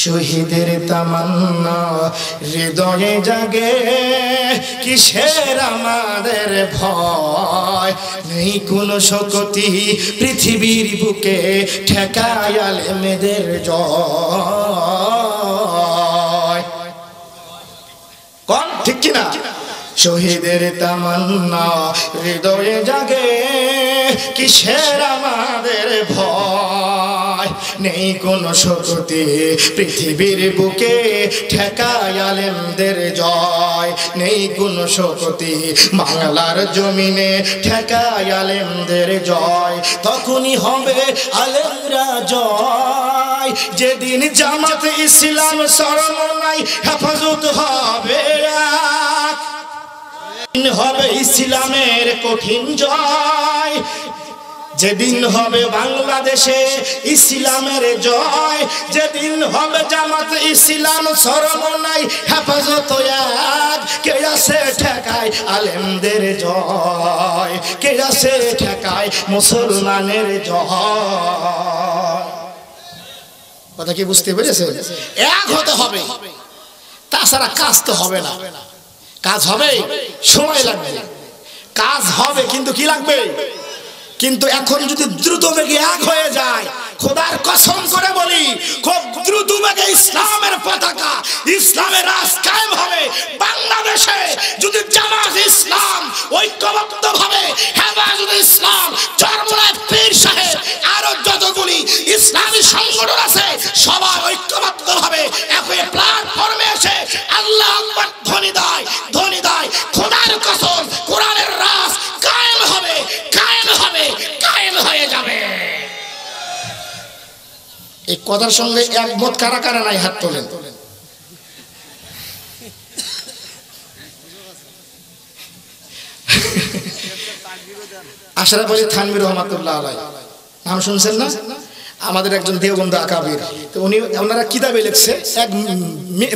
শহীদের তামান্না হৃদয়ে জাগে, কিসের আমাদের ভয়, নেই কোনো শক্তি পৃথিবীর বুকে ঠেকায় আলেমদের জয়। কোন ঠিক কিনা? শহীদের তামান্না হৃদয়ে জাগে, কিসের আমাদের ভয়, নেই কোনো শক্তি পৃথিবীর বুকে ঠেকায় আলেমদের জয়, নেই কোনো শক্তি বাংলার জমিনে ঠেকায় আলেমদের জয়। তখনই হবে আলেমরা জয়, যেদিন জামাত ইসলাম চরমনাই হেফাজত হবে, হবে ইসলামের কঠিন জয়, যেদিন হবে বাংলাদেশে ইসলামের জয়, যেদিন হবে জামাত ইসলাম চরমনাই হেফাজত এক, কে আছে ঠেকায় আলেমদের জয়, কে আছে ঠেকায় মুসলমানের জয়। কথা কি বুঝতে পেরেছে? এক হতে হবে, তাছাড়া কাজ তো হবে না। কাজ হবে, সময় লাগবে, কাজ হবে, কিন্তু কি লাগবে? কিন্তু এখন যদি দ্রুত বেগে এক হয়ে যায়, খোদার কসম করে বলি, খুব দ্রুত বেগে ইসলামের পতাকা, ইসলামের রাজ কায়েম হবে বাংলাদেশে। যদি জামাত ইসলাম ঐক্যবদ্ধভাবে, হেফাজত ইসলাম, চরমনাই পীর সাহেব, আরো যতগুলি ইসলামী সংগঠন আছে, সবাই ঐক্যবদ্ধভাবে একই প্ল্যাটফর্মে এসে আল্লাহু আকবার ধ্বনি দেয়, ধ্বনি দেয়, খোদার কসম কোরআনের রাজ কায়েম হবে, কায়েম হবে, কায়েম হয়ে যাবে। এই কথার সঙ্গে একমত কারা কারা নাই? হাত তোলেন। আশরাফ আলী থানভী রহমাতুল্লাহ আলাইহি নাম শুনছেন না? আমাদের একজন দেওবন্দ আকাবির। তো উনি, ওনারা কিতাবে লিখছে, এক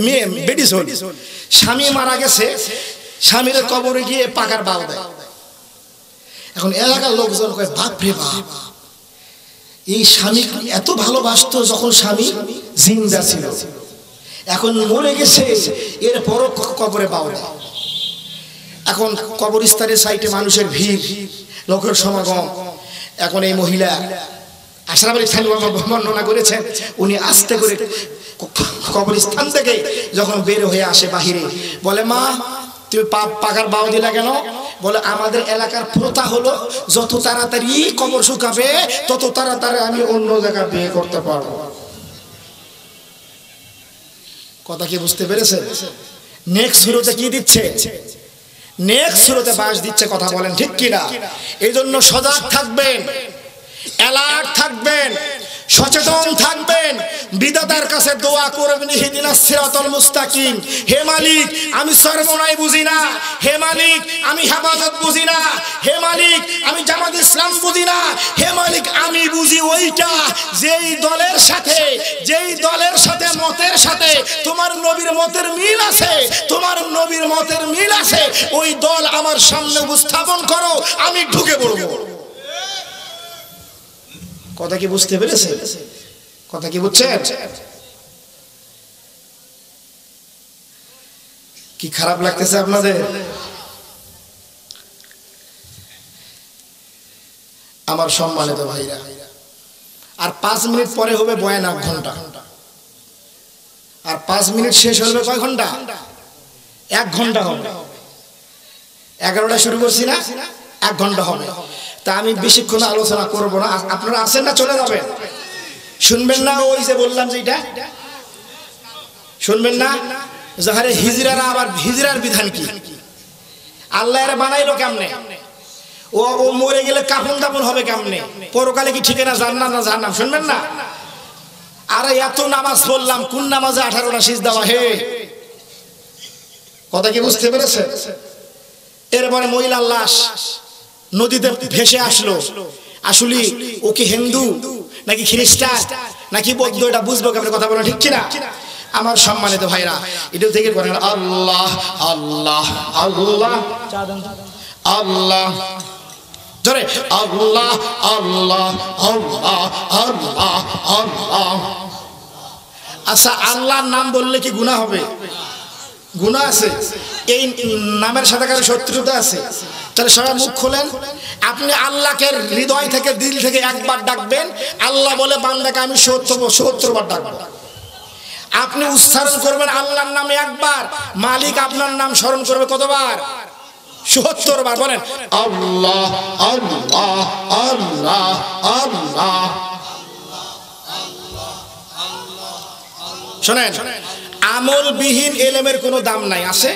মেয়ে বেডিস হল, স্বামী মারা গেছে, স্বামীর কবরে গিয়ে পাকার বাউ দেয়। এখন এলাকার লোকজন কয়, বাপ রে বাপ, এই স্বামী এত ভালোবাসতো যখন স্বামী জিন্দা ছিল, এখন মরে গেছে, এরপরও কবরে বাউ দেয়। এখন কবরস্থানের সাইটে মানুষের ভিড়, লোকের সমাগম। এখন এই মহিলা আশরাফ আলী থানভী বর্ণনা করেছেন, উনি আস্তে করে কবরস্থান থেকে যখন বের হয়ে আসে বাহিরে, বলে, মা তুমি পাকার বাউ দিলা কেন? বলে, আমাদের এলাকার প্রথা হলো যত তাড়াতাড়ি কবর শুকাবে তত তাড়াতাড়ি আমি অন্য জায়গায় বিয়ে করতে পারবো। কথা কি বুঝতে পেরেছে? নেক্সট সুরতে কি দিচ্ছে? নেক্সট সুরতে বাস দিচ্ছে। কথা বলেন ঠিক কিনা? এই জন্য সজাগ থাকবেন, অ্যালার্ট থাকবেন, সচেতন থাকবেন, বিধাতার কাছে দোয়া করবেন, ইহদিনাস সিরাতাল মুস্তাকিম। হে মালিক, আমি চরমনাই বুঝি না, হে মালিক আমি হেফাজত বুঝি না, হে মালিক আমি জামাত ইসলাম বুঝি না, হে মালিক আমি বুঝি ওইটা যেই দলের সাথে মতের সাথে তোমার নবীর মতের মিল আছে, তোমার নবীর মতের মিল আছে, ওই দল আমার সামনে উপস্থাপন করো, আমি ঢুকে পড়বো। কথা কি বুঝতে পেরেছে? কথা কি বুঝছেন? কি খারাপ লাগতেছে আপনাদের? আমার সম্মানিত ভাইরা, আর 5 মিনিট পরে হবে বয়ান 1 ঘন্টা, আর 5 মিনিট শেষ হবে কয় ঘন্টা? 1 ঘন্টা হবে। 11টা শুরু করছি না, 1 ঘন্টা হবে। তা আমি বেশিক্ষণ আলোচনা করব না। আপনারা আছেন না? চলে যাবেন। শুনবেন না? ওই যে বললাম যে এটা শুনবেন না? যাহারে হিজরারা, আবার হিজরার বিধান কি? আল্লাহ এরা বানাইলো কেমনে? ও মরে গেলে কাফন দাফন হবে কেমনে? পরকালে কি ঠিকানা জান্নাত না জাহান্নাম? শুনবেন না? আরে এত নামাজ পড়লাম, কোন নামাজে 18টা সিজদা হে? কথা কি বুঝতে পেরেছে? এরপরে মহিলার লাশ নদীতে ভেসে আসলো, আসলে ও কি হিন্দু নাকি খ্রিস্টান নাকি বৌদ্ধ, এটা বুঝবো কেমন? কথা বলো ঠিক কিনা? আমার সম্মানিত ভাইরা, এটা থেকে করেন আল্লাহ আল্লাহ আল্লাহ আল্লাহ, জোরে আল্লাহ আল্লাহ আল্লাহ আল্লাহ আল্লাহ আচ্ছা আল্লাহর নাম বললে কি গুনাহ হবে? গুনাহ আছে, এই নামের সাথে কারো শত্রুতা আছে। তাহলে সবাই মুখ খোলেন, আপনি আল্লাহকে হৃদয় থেকে দিল থেকে একবার ডাকবেন, আল্লাহ বলে বান্দাকে আমি ৭০ বার ডাকবো। আপনি উচ্চারণ করবেন আল্লাহর নামে একবার, মালিক আপনার নাম স্মরণ করবে কতবার? ৭০ বার। বলেন আল্লাহ আল্লাহ আল্লাহ আল্লাহ। শোনেন, আমলবিহীন এলেমের কোনো দাম নাই। আছে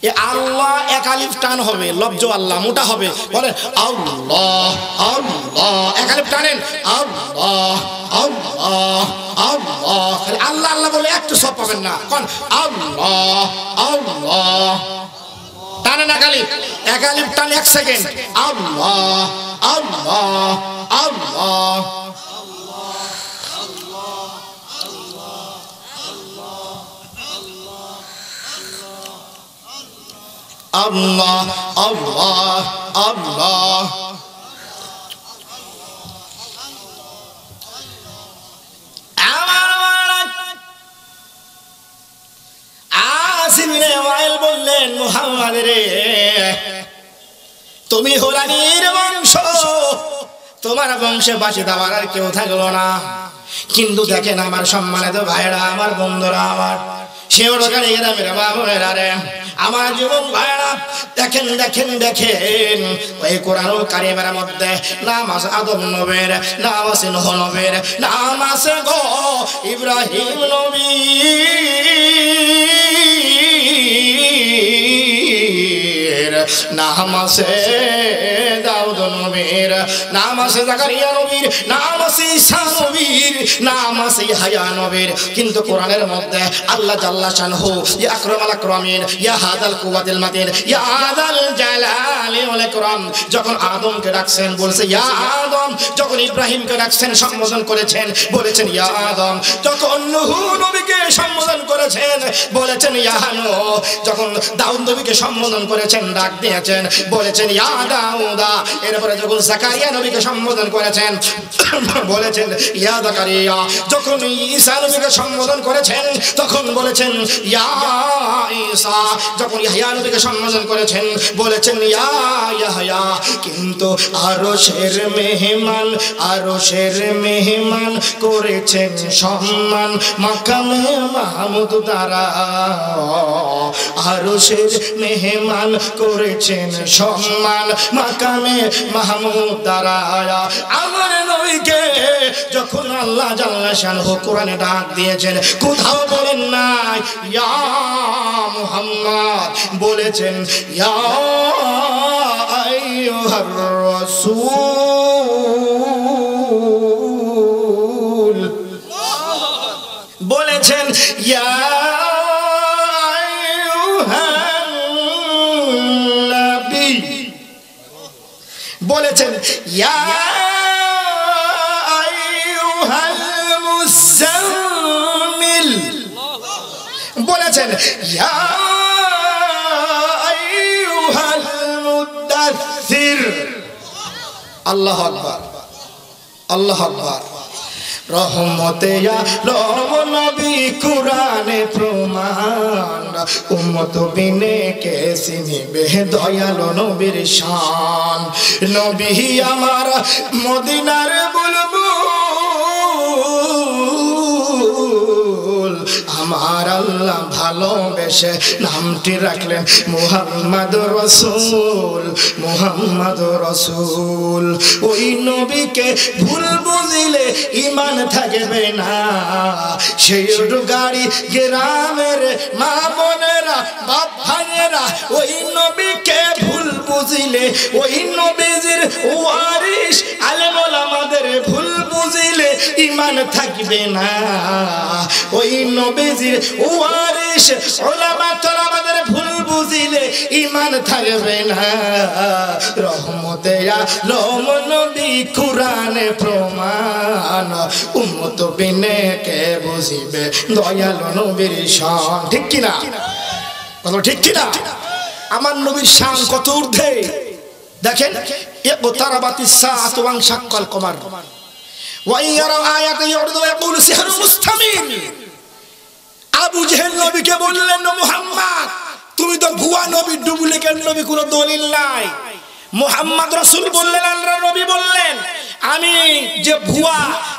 এ আল্লাহ এক আলিফ টান হবে, লফজ আল্লাহ মোটা হবে। বলেন আল্লাহ আল্লাহ, এক আলিফ টানেন আল্লাহ আল্লাহ আল্লাহ। আল্লাহ আল্লাহ বলে একটু সব পাবেন না। কোন আল্লাহ আল্লাহ টানে না, এক আলিফ টান 1 সেকেন্ড। আল্লাহ আল্লাহ আল্লাহ। আল্লাহ আল্লাহ আল্লাহ। আসিমিনে ওয়াইল বললেন মুহাম্মদ রে, তুমি হোরানির বংশ, তোমার বংশে বাঁচে দেওয়ার আর কেউ থাকলো না। কিন্তু দেখেন আমার সম্মানিত ভাইরা, আমার বন্ধুরা, আমার শেওড়াকার গ্রামের বাবুরা রে, আমার যুবক ভাইরা, দেখেন দেখেন দেখেন ওই কোরআনুল কারীমের মধ্যে নাম আছে আদম নবীর, নাম আছে নূহ নবীর, নাম আছে গো ইব্রাহিম নবীর, নাম আছে দাউদ নবীর, নাম আছে জাকারিয়া নবীর, নাম আছে ঈসা নবীর, নাম আছে ইয়াহইয়া নবীর। কিন্তু কোরআনের মধ্যে আল্লাহ জাল্লা শানহু ইয়া আকরামাল আকরামিন ইয়া হাদাল কুওয়াতিল মাতিন ইয়া আদাল জালালি ওয়াল ইকরাম যখন আদমকে ডাকছেন বলছে ইয়া আদম, যখন ইব্রাহিমকে ডাকছেন সম্বোধন করেছেন বলেছেন ইয়া আদম, যখন নূহ নবীকে সম্বোধন করেছেন বলেছেন ইয়া নূহ, যখন দাউদ নবীকে সম্বোধন করেছেন ডাক দিয়েছেন বলেছেন ইয়া দাউদা, এরপরে যখন জাকারিয়া নবীকে সম্বোধন করেছেন বলেছেন ইয়া জাকারিয়া, যখন ঈসা নবীকে সম্বোধন করেছেন তখন বলেছেন ইয়া ঈসা, যখন ইয়াহইয়া নবীকে সম্বোধন করেছেন বলেছেন ইয়া ইয়াহইয়া। কিন্তু আরশের মেহমান, আরশের মেহমান করেছেন সম্মান মাকামে মাহমুদ দ্বারা, আরশের মেহমান করেছেন সম্মান মাকামে মাহমুদ দ্বারা। আমার নবীকে যখন আল্লাহ জাল্লা শানহু কোরআনে ডাক দিয়েছেন কোথাও বলেন নাই ইয়া মুহাম্মদ, বলেছেন ইয়া আইয়ুহার রাসূল, বলেছেন ইয়া আইয়ুহান নবী, বলেছেন ইয়া আইয়ুহাল মুজাম্মিল, বলেছেন ইয়া আইয়ুহাল মুদাথ্থির। আল্লাহু আকবার, আল্লাহু আকবার। রহমতে আলম নবী কুরআনে প্রমাণ, উম্মত বিনে কে চিনিবে দয়ালো নবীর শান। নবী আমার মদিনার বুলবুল, আমার আল্লাহ ভালোবেসে নামটি রাখলেন মুহাম্মাদুর রাসূল, মুহাম্মাদুর রাসূল। ওই নবীকে ভুল বুঝিলে ঈমান থাকবে না। সেই গাড়ি গ্রামের মা বোনেরা বাপ ভাইয়েরা, ওই নবীকে ভুল বুঝিলে, ওই নবীজির ওয়ারিস আলেম ওলামাদের ভুল বুঝিলে ঈমান থাকবে না। ওই নবীজির ওয়ারিস ওলামা তোলামাদের ভুল বুঝিলে ঈমান থাকবে না। রহমতে আলম নবী কুরআনে প্রমাণ, উম্মত বিনে কে বুঝিবে দয়ালো নবীর শান। ঠিক কি না? কথা ঠিক কি না? আমার নবীর শান কত ঊর্ধ্বে দেখেন। ইকতারাবাতিস সাআতু ওয়ানশাক্কাল কমার ওয়া ইয়ারা আয়াতান ইউরিদু ওয়া ইয়াকুলু সিহরুন মুস্তামির। নবীকে বললেন, মুহাম্মদ তুমি তো ভুয়া নবী, ডুপ্লিকেট নবী, কোনো দলিল নাই। মুহাম্মদ রাসূল বললেন, আল্লাহর নবী বললেন, আমি যে ভুয়া,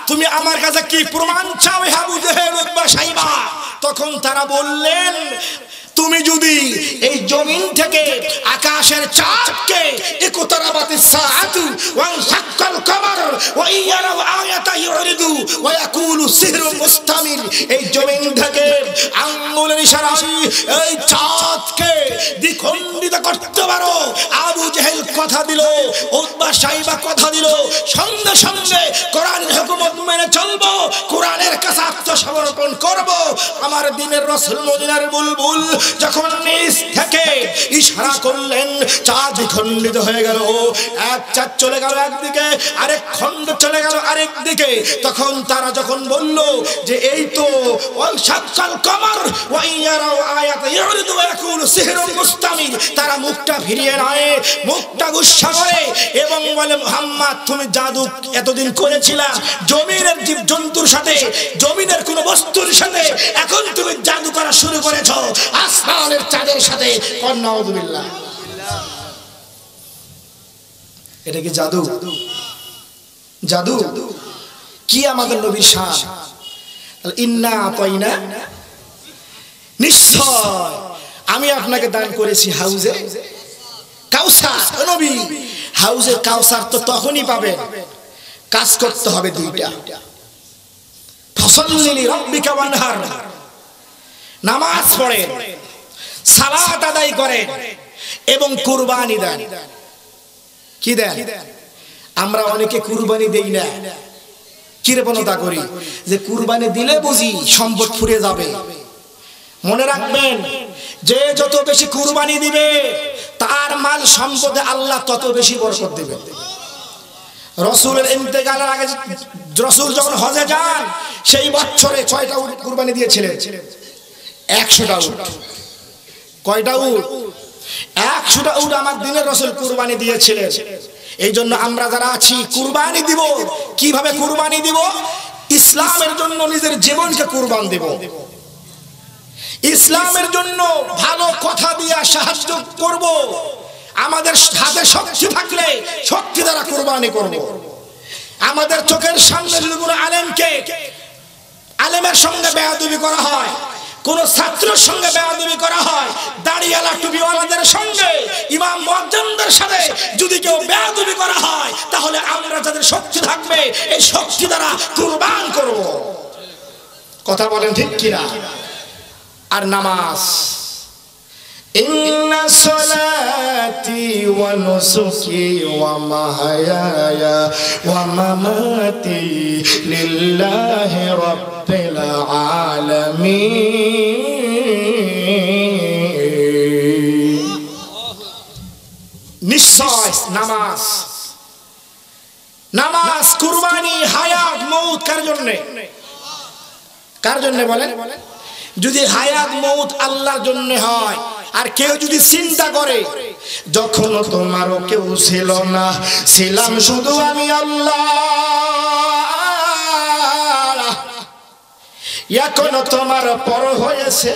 তুমি আমার কাছে কি প্রমাণ চাও হে আবু জেহেল উতবা সাইবা? তখন তারা বললেন, তুমি যদি এই জমিন থেকে আকাশের চাঁদকে ইকতারাবাতিস সাআতু ওয়া শাক্কাল কমার ওয়া ইয়ারাউ আয়াতা ইউরিদু ওয়া ইয়াকুলু সিহরুন মুস্তামির, এই জমিন থেকে আঙ্গুলের ইশারায় এই চাঁদকে দ্বিখণ্ডিত করতে পারো। আবু জেহেল কথা দিল, উতবা সাইবা কথা দিল, সঙ্গে সঙ্গে কোরআনের হুকুমত মেনে চলবো, কোরআনের কাছে আত্মসমর্পণ করব। আমার দিনের রাসূল মদিনার বুলবুল যখন নিচ থেকে ইশারা করলেন, চাঁদ খণ্ডিত হয়ে গেল, এক চাঁদ চলে গেল একদিকে, আরেক খণ্ড চলে গেল আরেক দিকে। তখন তারা যখন বলল যে এই তো ওয়াল শাক্কাল কমার ওয়া ইয়ারাউ আয়াতা ইউরিদু ওয়া ইয়াকুলু সিহরুন মুস্তামির, তারা মুখটা ফিরিয়ে নেয়, মুখটা গুচ্ছা করে এবং বলে, মুহাম্মদ তুমি জাদু এতদিন করেছিলা জমিনের জীব জন্তুর সাথে, জমিনের কোন বস্তুর সাথে, এখন তুমি জাদু করা শুরু করেছো আসমানের চাঁদের সাথে। নাউযুবিল্লাহ। এটা কি জাদু? জাদু কি আমাদের নবীর শান? ইন্না আতাইনা, নিশ্চয় আমি আপনাকে দান করেছি হাউজে কাউসার। নবী হাউজে কাউসার তো তখনই পাবেন, কাজ করতে হবে দুইটা, ফাসাল্লি লিরাব্বিকা ওয়ানহার, নামাজ পড়েন, সালাত আদায় করেন এবং কুরবানি দেন। কি দেন? আমরা অনেকে কুরবানি দেই না, কৃপণতা করি যে কুরবানি দিলে বুঝি সম্পদ ফুরিয়ে যাবে। মনে রাখবেন, যে যত বেশি কুরবানি দিবে তার মাল সম্পদে আল্লাহ তত বেশি বরকত দেবে। রাসূলের ইন্তেকালের আগে রাসূল যখন হজে যান, সেই বছরে কয়টা উট কুরবানি দিয়েছিলেন? 100টা উট। কয়টা উট? 100টা উট আমার দিনের রাসূল কুরবানি দিয়েছিলেন। এই জন্য আমরা যারা আছি কুরবানি দিব। কিভাবে কুরবানি দিব? ইসলামের জন্য নিজের জীবনকে কুরবান দেব, ইসলামের জন্য ভালো কথা দিয়ে সাহায্য করব। আমাদের হাতে শক্তি থাকলে শক্তি দ্বারা কুরবানি করব। আমাদের চোখের সামনে যদি কোনো আলেমের সঙ্গে বেয়াদবি করা হয়, কোন ছাত্রের সঙ্গে বেয়াদবি করা হয়, দাড়িওয়ালা টুপিওয়ালাদের সঙ্গে, ইমাম মুয়াজ্জিনদের সাথে যদি কেউ বেয়াদবি করা হয়, তাহলে আমরা যাদের শক্তি থাকবে এই শক্তি দ্বারা কুরবান করব। কথা বলেন ঠিক কিনা? আর নামাজ, ইন্না সলাতি ওয়া নুসুকি ওয়া মাহয়ায়া ওয়া মামাতি লিল্লাহি রাব্বিল আলামিন। নিশ্চয় নামাজ, নামাজ, কুরবানি, হায়াত, মউত কার জন্য? কার জন্য বলেন? যদি হায়াত মউত আল্লাহর জন্য হয়, আর কেউ যদি চিন্তা করে যখন তোমারও কেউ ছিল না, ছিলাম শুধু আমি আল্লাহ, এখন তোমার পর হয়েছে,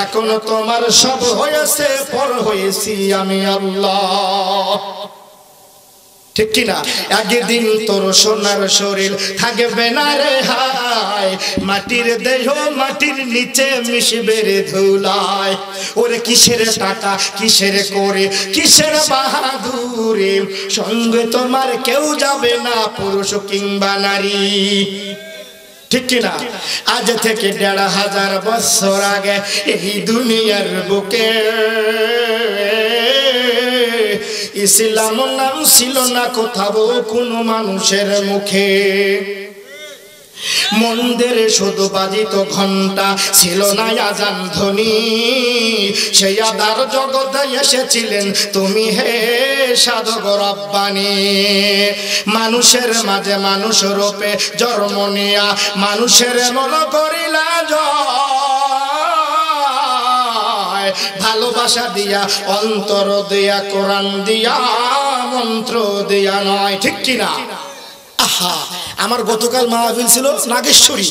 এখন তোমার সব হয়েছে, পর হয়েছি আমি আল্লাহ। ঠিক কিনা? একদিন তোর সোনার শরীর থাকবে না রে হায়, মাটির দেহ মাটির নিচে মিশবে রে ধুলায়। ওরে কিসের টাকা, কিসের করে, কিসের বাহাদুরি, সঙ্গে তোমার কেউ যাবে না, পুরুষ কিংবা নারী। ঠিক কিনা? আজ থেকে ১৫০০ বছর আগে এই দুনিয়ার বুকে ইসলাম নাম ছিল না কোথাও কোনো মানুষের মুখে। মন্দিরে শুধু বাজিত ঘন্টা, ছিল না আজান ধ্বনি। সেই আদার জগতে এসেছিলেন তুমি হে সাধক রব্বানি। মানুষের মাঝে মানুষ রূপে জন্ম নিয়া, মানুষের মন করিলা জয়। ভালোবাসা দিয়া, অন্তর দিয়া, কোরআন দিয়া, মন্ত্র দিয়া নয়। ঠিক কিনা? আহা, আমার গতকাল মাহফিল ছিল নাগেশ্বরী,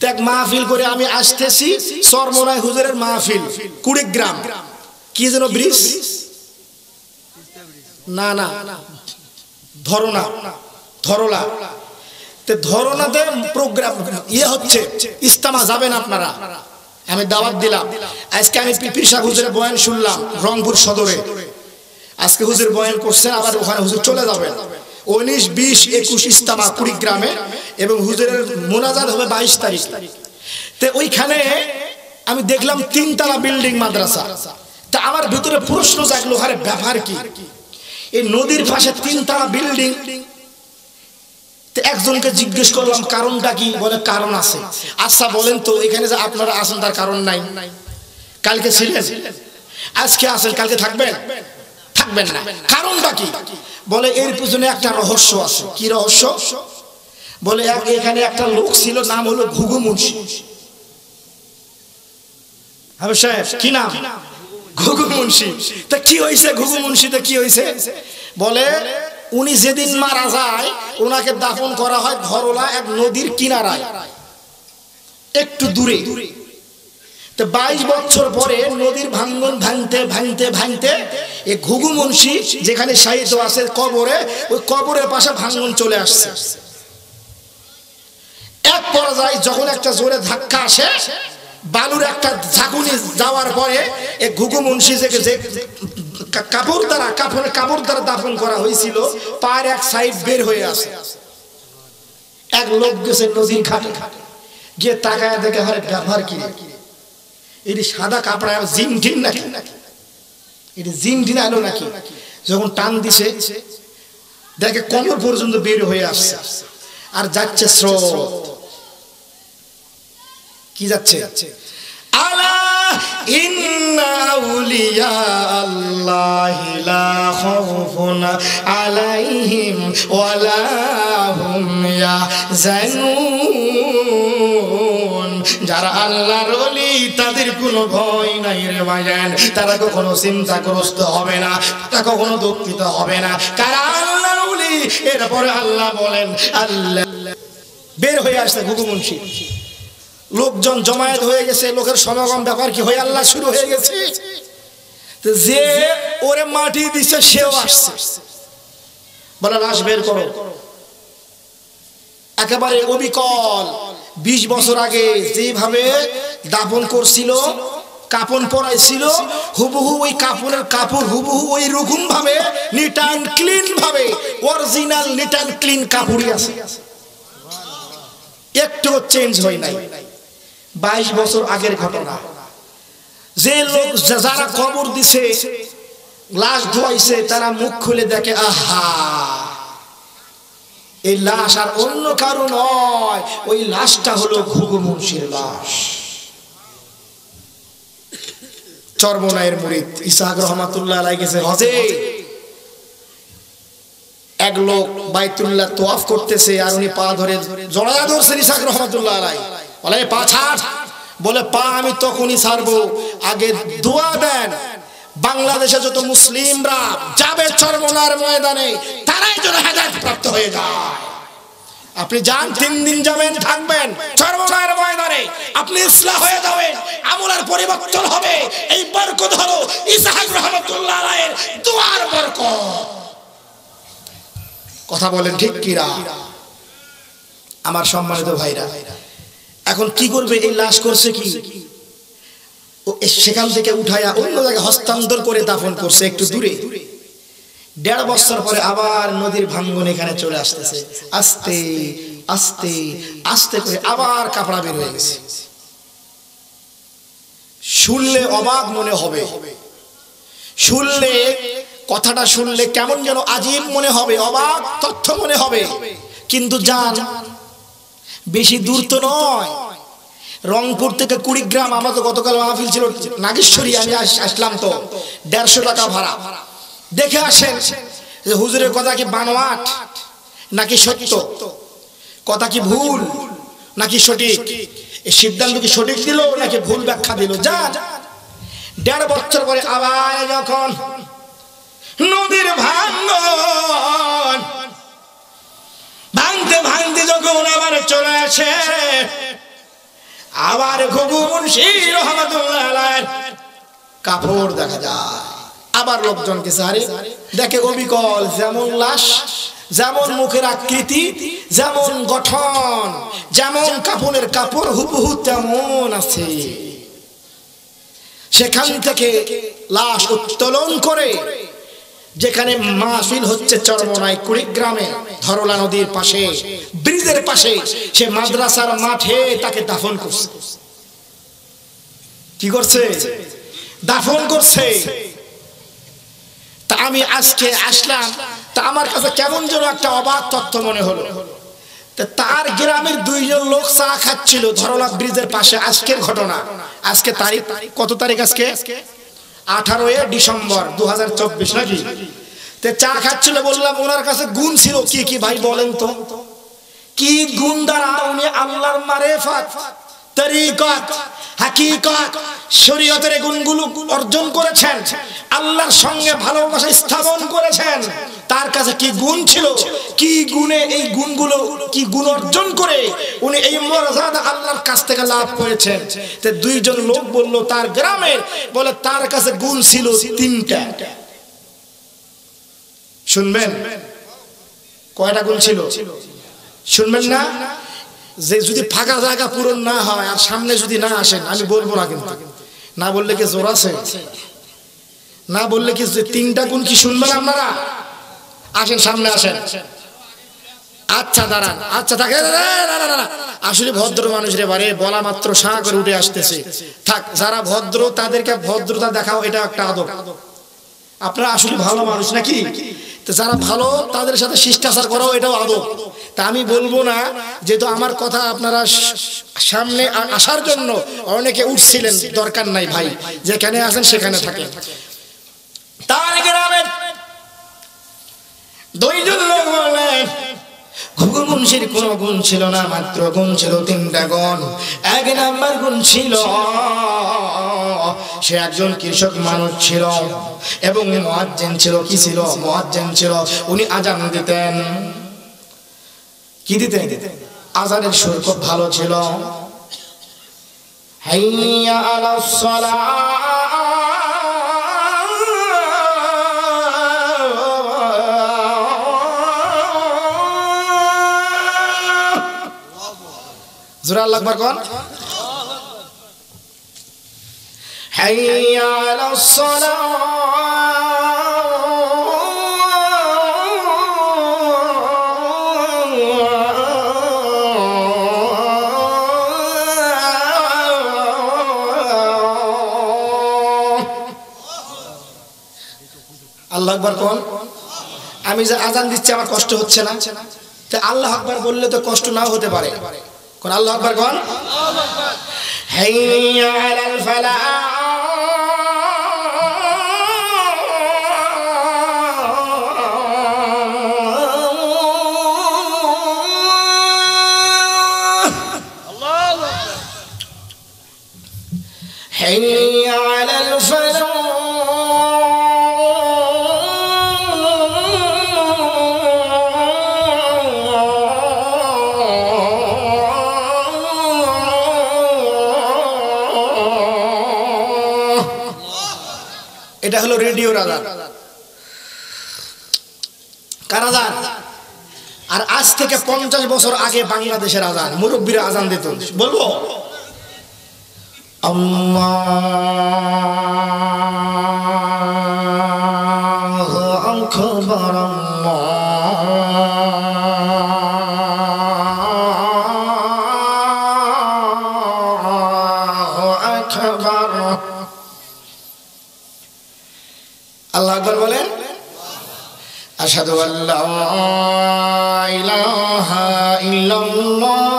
এক মাহফিল করে আমি আসতেছি, চরমনাই হুজুরের মাহফিল, কুড়িগ্রাম, কি যেন ব্রিজ, না না ধরনা, ধরলা, ধরনাতে প্রোগ্রাম ইয়ে হচ্ছে, ইস্তেমা যাবেন আপনারা, আমি দাওয়াত দিলাম। আজকে আমি পীর সাহেব হুজুরের বয়ান শুনলাম রংপুর সদরে, আজকে হুজুর বয়ান করছেন, আবার ওখানে হুজুর চলে যাবেন। 19, 20, 21 ইস্তেমা কুড়িগ্রামে, এবং হুজুরের মোনাজাত হবে 22 তারিখ। তো ওইখানে আমি দেখলাম 3 তলা বিল্ডিং মাদ্রাসা। তা আমার ভিতরে প্রশ্ন জাগলো, আরে ব্যাপার কি, এই নদীর পাশে 3 তলা বিল্ডিং। একজনকে জিজ্ঞেস করলাম কারণটা কি, বলে কারণ আছে। আচ্ছা বলেন তো, এখানে যে আপনারা আছেন তার কারণ নাই? কালকে ছিলেন, আজকে আছেন, কালকে থাকবেন? থাকবেন না, কারণটা কি? বলে এর পিছনে একটা রহস্য আছে। কি রহস্য? বলে এখানে একটা লোক ছিল, নাম হলো ঘুঘু মুন্সি। হাবিব সাহেব কি নাম? ঘুঘু মুন্সি। তা কি হয়েছে ঘুঘু মুন্সিতে, কি হয়েছে? বলে উনি যেদিন মারা যায়, ওনাকে দাফন করা হয় ধরলা এক নদীর কিনারায়, একটু দূরে। তো 22 বছর পরে নদীর ভাঙ্গন ভাঙতে ভাঙতে ভাঙতে এই ঘুঘু মুন্সি যেখানে শায়িত আছে কবরে, ওই কবরের পাশে ভাঙ্গন চলে আসছে। এক পর্যায়ে যখন একটা জোরে ধাক্কা আসে, বালুর একটা ঝাঁকুনি যাওয়ার পরে এই ঘুঘু মুন্সি যে কাপড় দ্বারা দাফন করা হয়েছিল, পায়ের এক সাইড বের হয়ে আসে। এক লোক গেছে নদীর ঘাটে, গিয়ে তাকায় দেখে, আরে ব্যাপার কি, এটি সাদা কাপড় জিন টিন নাকি, এটি জিন টিন আলো নাকি? যখন টান দিছে দেখে কোমর পর্যন্ত বের হয়ে আসছে, আর যাচ্ছে স্রোত। কি যাচ্ছে? আলা ইন্না আউলিয়া আল্লাহি লা খাউফুন আলাইহিম ওয়া লা হুম ইয়াহজানুন। যারা আল্লাহর ওলি তাদের কোনো ভয় নাই রে ভাইজান, তারা কখনো চিন্তাগ্রস্ত হবে না, তারা কখনো দুঃখিত হবে না। কারা আল্লাহর ওলি? এরপরে আল্লাহ বলেন, আল্লাহ বের হয়ে আসছে ঘুঘু মুন্সি, লোকজন জমায়েত হয়ে গেছে, লোকের সমাগম, ব্যাপার কি হয়ে আল্লাহ শুরু হয়ে গেছে। যে ওরে মাটি দিচ্ছে সেও আসছে, বলে লাশ বের করো। একেবারে অবিকল 20 বছর আগে যেভাবে দাফন করছিল, কাপন পরাইছিল, হুবহু ওই কাপড়ের কাপড় হুবহু ওই রকম ভাবে নিট অ্যান্ড ক্লিন ভাবে, অরিজিনাল নিট অ্যান্ড ক্লিন কাপড়ই আছে, একটু চেঞ্জ হয় নাই। 22 বছর আগের ঘটনা। যে লোক যারা কবর দিছে, লাশ ধোয়াইছে, তারা মুখ খুলে দেখে, আহা, এই লাশ আর অন্য কারো নয়, ওই লাশটা হলো ঘুঘু মুন্সির লাশ। চরমনাইয়ের মুরিদ ইসহাক রহমাতুল্লাহ আলাইহি গেছে হজে। এক লোক বাইতুল্লাহ তোয়াফ করতেছে, আর উনি পা ধরে জড়ায়া ধরছেন ইসহাক রহমাতুল্লাহ আলাইহি। বলে পা ছাড়। বলে পা আমি তখনই ছাড়বো, আগে দোয়া দেন বাংলাদেশে যত মুসলিমরা যাবে চরমনার ময়দানে, তারাই যেন হেদায়েত প্রাপ্ত হয়ে যায়। আপনি যান, 3 দিন যাবেন, থাকবেন চরমনার ময়দানে, আপনি ইসলাম হয়ে যাবেন, আমলের পরিবর্তন হবে। এই বরকত হলো ইসহাক রহমাতুল্লাহ আলাইহির দোয়ার বরকত। কথা বলেন ঠিক কিনা আমার সম্মানিত ভাইরা? এখন কি করবে? এই লাশ করছে কি, সেখান থেকে উঠায়া অন্য জায়গায় হস্তান্তর করে দাফন করছে একটু দূরে। 1.5 বছর পরে আবার নদীর ভাঙ্গন এখানে চলে আসতেছে, আস্তে আস্তে আস্তে করে আবার কাপড়া বের হয়ে গেছে। শুনলে অবাক মনে হবে, শুনলে কথাটা শুনলে কেমন যেন আজীব মনে হবে, অবাক তথ্য মনে হবে। কিন্তু যান, বেশি দূর তো নয়, রংপুর থেকে কুড়িগ্রাম। আমরা তো গতকাল মাহফিল ছিল নাগেশ্বরী, আমি আসলাম তো 150 টাকা ভাড়া। দেখে আসেন যে হুজুরের কথা কি বানোয়াট নাকি সত্য, কথা কি ভুল নাকি সঠিক, এই সিদ্ধান্ত কি সঠিক দিল নাকি ভুল ব্যাখ্যা দিল। যান, 1.5 বছর পরে আবার যখন নদীর ভাঙ্গন ভাঙতে ভাঙতে যখন আবার চলে আসে, আবার ঘুঘু মুন্সি রহমাতুল্লাহ আলাইহির কাপড় দেখা যায়। আবার লোকজন কে সারে দেখে অবিকল, যেমন লাশ, যেমন মুখের আকৃতি, যেমন গঠন, যেমন কাপড়ের কাপড় হুবহু তেমন আছে। সেখান থেকে লাশ উত্তোলন করে যেখানে মাহফিল হচ্ছে চরমনাই কুড়িগ্রামে ধরলা নদীর পাশে ব্রিজের পাশে, সে মাদ্রাসার মাঠে তাকে দাফন করছে। কি করছে? দাফন করছে। তা আমি আজকে আসলাম, তা আমার কাছে কেমন যেন একটা অবাক তথ্য মনে হলো। তার গ্রামের দুইজন লোক চা খাচ্ছিল ধরলা ব্রিজের পাশে। আজকের ঘটনা, আজকে তারিখ কত তারিখ? আজকে 18 ডিসেম্বর 2024 নাকি? তে চা খাচ্ছিল, বললাম ওনার কাছে গুণ ছিল কি কি ভাই বলেন তো, কি গুণ দ্বারা উনি আল্লাহর মারিফাত, তরিকত, হাকিকত, শরীয়তের গুণগুলো অর্জন করেছেন, আল্লাহর সঙ্গে ভালোবাসা স্থাপন করেছেন। তার কাছে কি গুণ ছিল, কি গুণে এই গুণগুলো, কি গুণ অর্জন করে উনি এই মর্যাদা আল্লাহর কাছ থেকে লাভ করেছেন। তে দুইজন লোক বলল তার গ্রামের, বলে তার কাছে গুণ ছিল 3টা। শুনবেন কয়টা গুণ ছিল? শুনবেন না? যে যদি ফাঁকা জায়গা পূরণ না হয় আর সামনে যদি না আসেন, আমি বলবো না, কিন্তু না বললে কি জোর আছে? না বললে কি 3টা গুণ কি শুনবেন আপনারা? আসেন, সামনে আসেন। আচ্ছা দাঁড়ান, আচ্ছা থাকে, আসলে ভদ্র মানুষ রে বারে, বলা মাত্র সাঁ করে উঠে আসতেছে। থাক, যারা ভদ্র তাদেরকে ভদ্রতা দেখাও, এটা একটা আদব। আপনারা আসলে ভালো মানুষ নাকি? তো যারা ভালো তাদের সাথে শিষ্টাচার করাও এটাও আদব। তা আমি বলবো না, যেহেতু আমার কথা আপনারা সামনে আসার জন্য অনেকে উঠছিলেন, দরকার নাই ভাই, যেখানে আছেন সেখানে থাকেন। তার গ্রামের দুইজন লোক বলেন ঘুঘু মুন্সির কোনো গুণ ছিল না, মাত্র গুণ ছিল 3টা গুণ। 1 নাম্বার গুণ ছিল সে একজন কৃষক মানুষ ছিল এবং মুয়াজ্জিন ছিল। কি ছিল? মুয়াজ্জিন ছিল। উনি আজান দিতেন। কি দিতেন? আজানের সুর খুব ভালো ছিল। হাইয়া আলাস সালাহ, জোরে আল্লাহু আকবার কোন। হাইয়া আলাস সালাহ, আল্লাহু আকবার কোন। আমি যে আজান দিচ্ছি আমার কষ্ট হচ্ছে না, তো আল্লাহু আকবার বললে তো কষ্ট নাও হতে পারে। কোন আল্লাহু আকবার কোন। হাইয়া আলাল ফালাহ, আল্লাহু আকবার। হাইয়া আলাল ফালাহ, এটা হলো রেডিওর আজান। কার আজান? আর আজ থেকে 50 বছর আগে বাংলাদেশের আজান, মুরব্বীরা আজান দিত। বলবো আল্লাহু আকবার, আল্লাহু আকবার। আল্লাহু আকবার বলেন। আশহাদু আল্লা ইলাহা ইল্লাল্লাহ,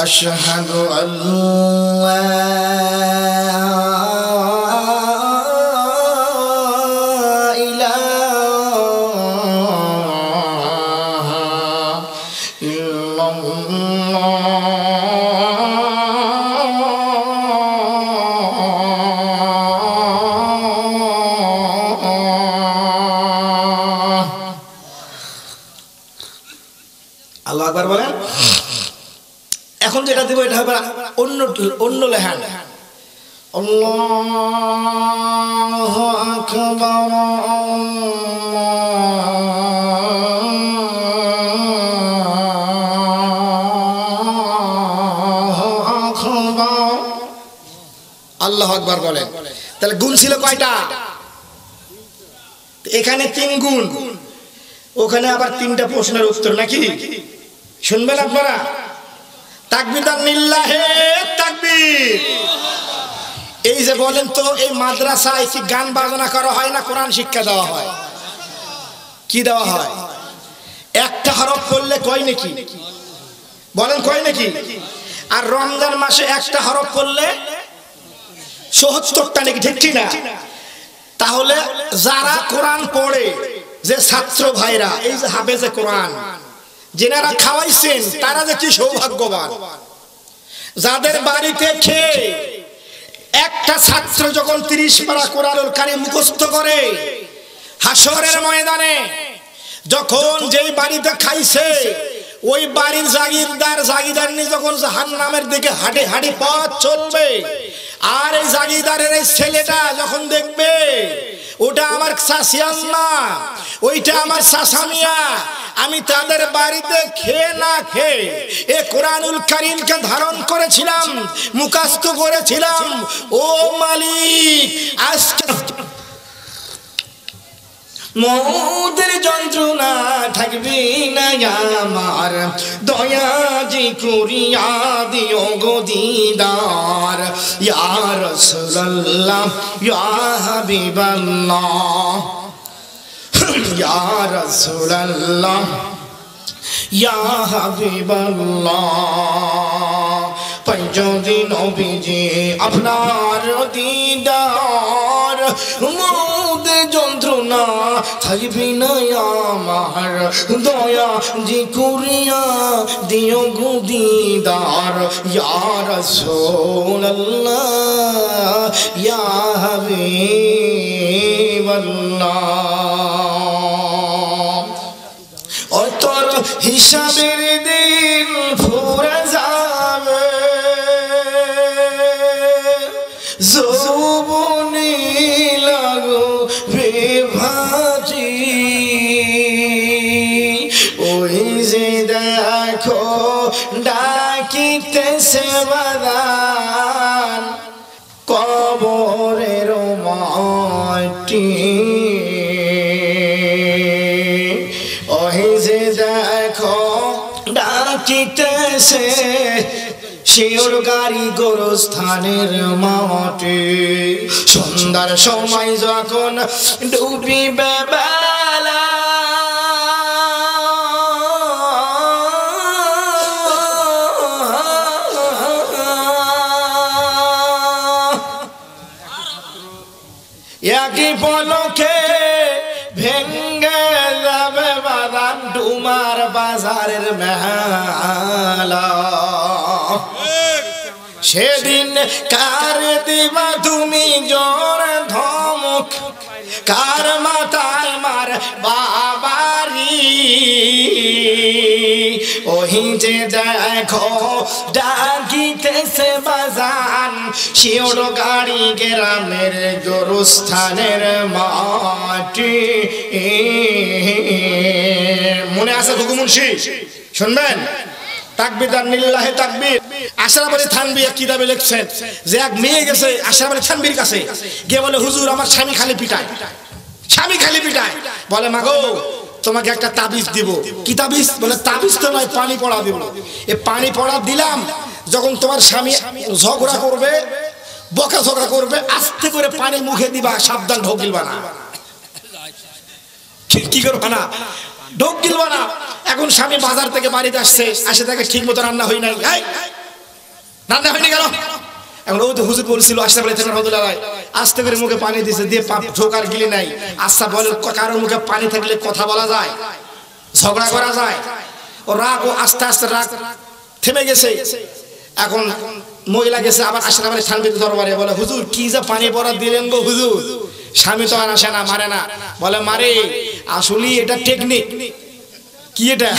আশহাদু আল্লা ইল্লাল্লাহ, এখন যেটা দেব এটা হবে অন্য অন্য লেহান। আল্লাহু আকবার আল্লাহু আকবার বলেন। তাহলে গুণ ছিল কয়টা? এখানে 3 গুণ, ওখানে আবার 3টা প্রশ্নের উত্তর নাকি শুনবেন আপনারা? তাকবীর লিল্লাহে তাকবীর। এই যে বলেন তো, এই মাদ্রাসায় কি গান বাজনা করা হয় না কোরআন শিক্ষা দেওয়া হয়? কি দেওয়া হয়? একটা হরফ পড়লে কয় নাকি বলেন, কয় নাকি? আর রমজান মাসে একটা হরফ পড়লে ৭৪টা নাকি, ঠিক ঠিক না? তাহলে যারা কোরআন পড়ে, যে ছাত্র ভাইরা, এই যে হাফেজে কোরআন যেনারা খাওয়াইছেন, তারা যে কি সৌভাগ্যবান। যাদের বাড়িতে খেয়ে একটা ছাত্র যখন 30 পারা কোরআনুল কারীম মুখস্থ করে, হাসরের ময়দানে যখন যেই বাড়িতে খাইছে ওই বাড়ির জাগিরদারনি যখন জাহান্নামের দিকে হাঁটে হাঁটে পথ চলবে, আর এই জাগিরদারের এই ছেলেটা যখন দেখবে ওটা আমার চাচিয়াম্মা, ওইটা আমার চাচামিয়া, আমি তাদের বাড়িতে খেয়ে না খেয়ে এ কোরআনুল কারীমকে ধারণ করেছিলাম, মুখস্থ করেছিলাম, ও মালিক আজকে মৌতের যন্ত্রণা থাকবে না আমার, দয়াজি করিয়া দিও গো দিদার, ইয়া রাসূলুল্লাহ ইয়া হাবিবাল্লাহ, ইয়া রাসূলুল্লাহ ইয়া হাবিবাল্লাহ। পঞ্চদি নবীজি আপনার দিদার, মৌতের যন্ত্রণা থাকবে না আমার, দয়া জি করিয়া দিও গো দিদার, ইয়া রাসূলুল্লাহ ইয়া হাবিবাল্লাহ। অতর হিসাবের দিন ফুরে যাবে, যৌবনে লাগবে ভাজি, ওই যে দেখো ডাকিতেছে বাদান কবরের মাটি, ওই যে দেখো ডাকিতেছে শিওর গাড়ি গোরস্থানের মাঠে, সন্ধ্যার সময় যখন ডুবিবে বেলা, একই পলকে ভেঙ্গে যাবে বাদাম ডুমার বাজারের মেলা, সেদিন কার দিবা তুমি জোর ধমক, কার মাথায় মার বাবারি, ওই যে দেখো ডাকিতেছে বাজান শিওর গাড়ি গ্রামের গোরস্থানের মাটি। মনে আছে দুগু মুন্সি? শুনবেন? তাকবীর লিল্লাহি তাকবীর। আশরাফ আলী থানভী এক কিতাবে লিখছেন যে এক মেয়ে গেছে আশরাফ আলী থানভীর কাছে, গিয়ে বলে, হুজুর আমার স্বামী খালি পিটায়, স্বামী খালি পিটায়। বলে, মাগো তোমাকে একটা তাবিজ দিব। কি তাবিজ? বলে, তাবিজ তো নয়, পানি পড়া দিব। এই পানি পড়া দিলাম, যখন তোমার স্বামী ঝগড়া করবে, বকা ঝগড়া করবে, আস্তে করে পানি মুখে দিবা, সাবধান ঢোক গিলবা না। কি করবা না? ঢোক গিলবা না। এখন স্বামী বাজার থেকে বাড়িতে আসছে, আসে তাকে ঠিক মতো রান্না হয় নাই, রান্না হয়নি কেন? এখন ও তো হুজুর বলছিল আশরাফ আলী থানভী রাহমাতুল্লাহ আলাইহি, আস্তে করে মুখে পানি দিয়েছে, দিয়ে ঢোক আর গিলে নাই। আচ্ছা বলে, কারোর মুখে পানি থাকলে কথা বলা যায়, ঝগড়া করা যায়? ও রাগ, ও আস্তে আস্তে রাগ থেমে গেছে। এখন মহিলা গেছে আবার আশরাফ আলী থানভীর দরবারে, বলে, হুজুর কি যে পানি পড়া দিলেন গো হুজুর, স্বামী তো আর আসে না, মারে না। বলে, মারে আসলে এটা টেকনিক। কি এটা?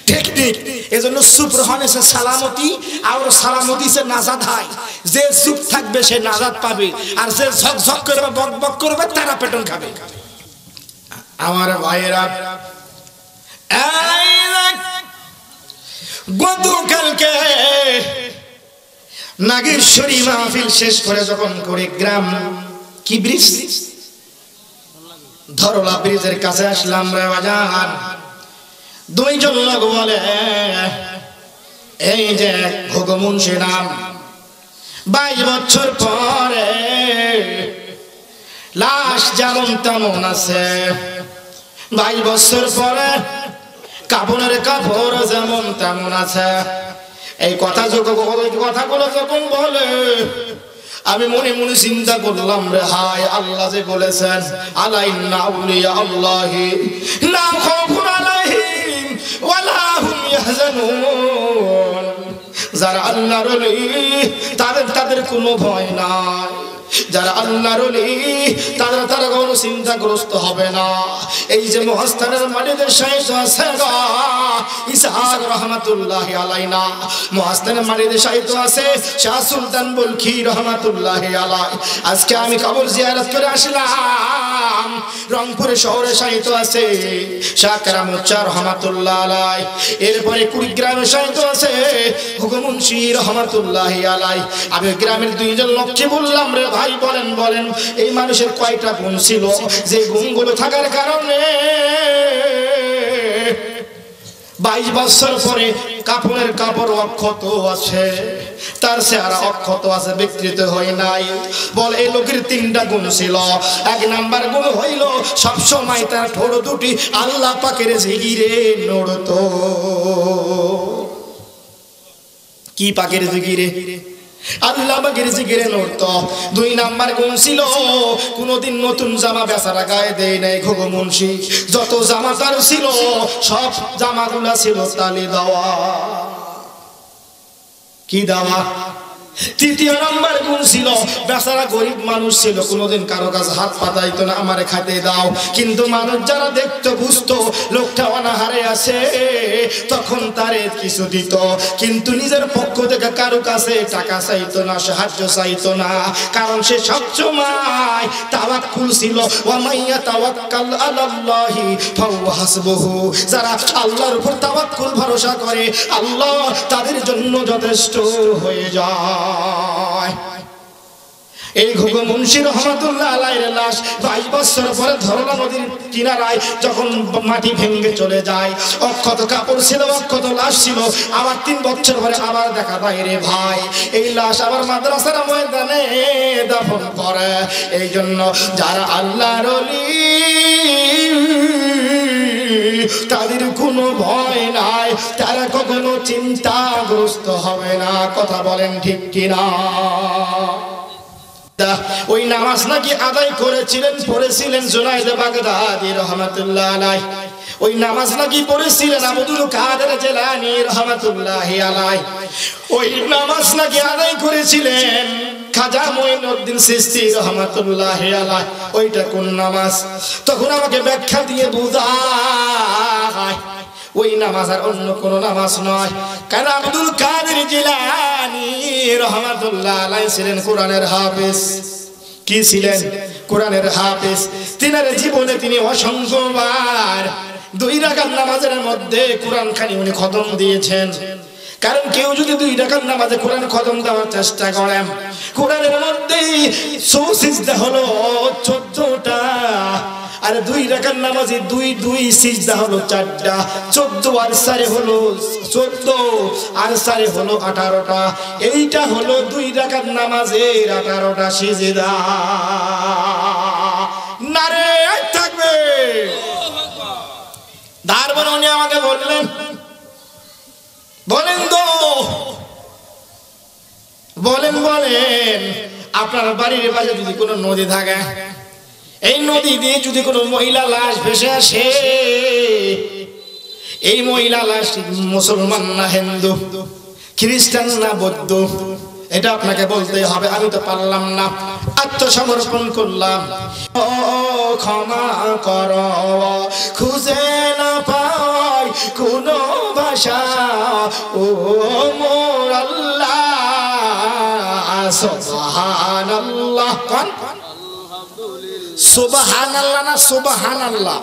টেকনিক। এজন্য চুপ রহনে সে সালামতি, আর সালামতি সে নাজাত হয়। যে চুপ থাকবে সে নাজাত পাবে, আর যে ঝকঝক করবে বক বক করবে তারা পেটন খাবে। আমার ভাইয়েরা, গতকালকে নাগেশ্বরী মাহফিল শেষ করে যখন কুড়িগ্রাম কি ব্রিজ, ধরলা ব্রিজের কাছে আসলাম রে বাজার, দুইজন লোক বলে এই যে ঘুঘু মুন্সি নাম 22 বছর পরে লাশ যেমন তেমন আছে, 22 বছর পরে কাপড়ের কাপড় যেমন তেমন আছে। এই কথাগুলো যখন বলে আমি মনে মনে চিন্তা করলাম রে, হায় আল্লাহ যে বলেছেন আলা ইন্না আউলিয়া আল্লাহি লা খাউফুন আলাইহিম ওয়া লা হুম ইয়াহজানুন। যারা আল্লাহর ওলি তাদের কোনো ভয় নাই, যারা আল্লাহর ওলি তারা কোনো চিন্তাগ্রস্ত হবে না। এই যে মহাস্থানের মাটিতে শায়িত আছে ইসহাক রহমাতুল্লাহি আলাইনা, মহাস্থানের মাটিতে শায়িত আছে শাহ সুলতান বলখি রহমাতুল্লাহি আলাই। আজকে আমি কবর জিয়ারত করে আসলাম। রংপুর শহরে শায়িত আছে শাহ কারামুচ্চাহ রহমাতুল্লাহ আলাই। এরপরে কুড়িগ্রামে শায়িত আছে ঘুঘু মুন্সি রহমাতুল্লাহি আলাই। আমি গ্রামের দুইজন লোককে বললাম রে ভাই, বলেন এই মানুষের কয়টা গুণ ছিল, যে গুণগুলো থাকার কারণে 22 বছর পরে কাপড়ের কাপড় অক্ষত আছে, তার চেহারা অক্ষত আছে, বিকৃত হয় নাই। বল এই লোকের 3টা গুণ ছিল। 1 নাম্বার গুণ হইল সবসময় তার ঠোঁট দুটি আল্লাহ পাকের জিকিরে নড়তো। কি পাকের জিকিরে? আল্লাহ পাকের জিকিরে নড়তো। 2 নাম্বার গুণ ছিল কোনদিন নতুন জামা বেচারা গায়ে দেয় নাই ঘুঘু মুন্সি। যত জামা তার ছিল সব জামাগুলা ছিল তালি দেওয়া। কি দেওয়া? 3 নাম্বার গুণ ছিল বেচারা গরিব মানুষ ছিল, কোনোদিন কারো কাছে হাত পাতাইতো না, আমারে খাইতে দাও। কিন্তু মানুষ যারা দেখতো বুঝতো লোকটা অনাহারে আছে, তখন তারে কিছু দিত, কিন্তু নিজের পক্ষ থেকে কারো কাছে টাকা চাইতো না, সাহায্য চাইতো না, কারণ সে সবসময় তাওয়াক্কুল ছিল। ওয়া মাইয়া তাওয়াক্কাল আলাল্লাহি ফাহুয়া হাসবুহু। যারা আল্লাহর উপর তাওয়াক্কুল ভরসা করে আল্লাহ তাদের জন্য যথেষ্ট হয়ে যায়। এই ঘুঘু মুন্সি রহমাতুল্লাহ আলাইহির লাশ 22 বছর পরে ধরলা নদীর কিনারায় যখন মাটি ভেঙে চলে যায়, অক্ষত কাপড় ছিল, অক্ষত লাশ ছিল। আবার 3 বছর পরে আবার দেখা যায় রে ভাই, এই লাশ আবার মাদ্রাসার ময়দানে দাফন করে। এই জন্য যারা আল্লাহর ওলি তাদের কোনো ভয় নাই, তারা কখনো চিন্তাগ্রস্ত হবে না। কথা বলেন ঠিক কিনা? ওই নামাজ নাকি আদায় করেছিলেন, পড়েছিলেন জুনায়েদ বাগদাদী রহমাতুল্লাহ আলাইহি। ওই নামাজ নাকি পড়েছিলেন আব্দুল কাদের জিলানী রহমাতুল্লাহি আলাইহি। ওই নামাজ নাকি আদায় করেছিলেন খাজা মঈনুদ্দিন চিশতি রহমাতুল্লাহি আলাইহি। ওইটা কোন নামাজ? তখন আমাকে ব্যাখ্যা দিয়ে বুঝায় ওই নামাজ আর অন্য কোন নামাজ নয়। কারণ আব্দুল কাদের জিলানী রহমাতুল্লাহ আলাইহি ছিলেন কোরআনের হাফেজ। কি ছিলেন? কোরআনের হাফেজ। তিনার জীবনে তিনি অসংখ্যবার 2 রাকাত নামাজের মধ্যে কোরআন খানি উনি খতম দিয়েছেন। কারণ কেউ যদি 2 রাকাত নামাজে কোরআন খতম দেওয়ার চেষ্টা করেন, কোরআনের মধ্যে সিজদা হলো 14টা, আর 2 রাকাত নামাজে 2 সিজদা হলো 4টা। 14 আর 4 হলো 14, আর 4 হলো 18টা। এইটা হলো 2 রাকাত নামাজের 18টা সিজদা। নারে থাকবে। তারপর উনি আমাকে বললেন তো বলেন আপনার বাড়ির পাশে যদি কোনো নদী থাকে, এই নদী দিয়ে যদি কোনো মহিলা লাশ ভেসে আসে, এই মহিলা লাশ মুসলমান না হিন্দু, খ্রিস্টান না বৌদ্ধ, এটা আপনাকে বলতে হবে। আমি তো পারলাম না, আত্মসমর্পণ করলাম। ও ক্ষমা করো, খুঁজে না পাই কোনো ভালোবাসা ও মোর আল্লাহ সুবহানাল্লাহ কোন সুবহানাল্লাহ না সুবহানাল্লাহ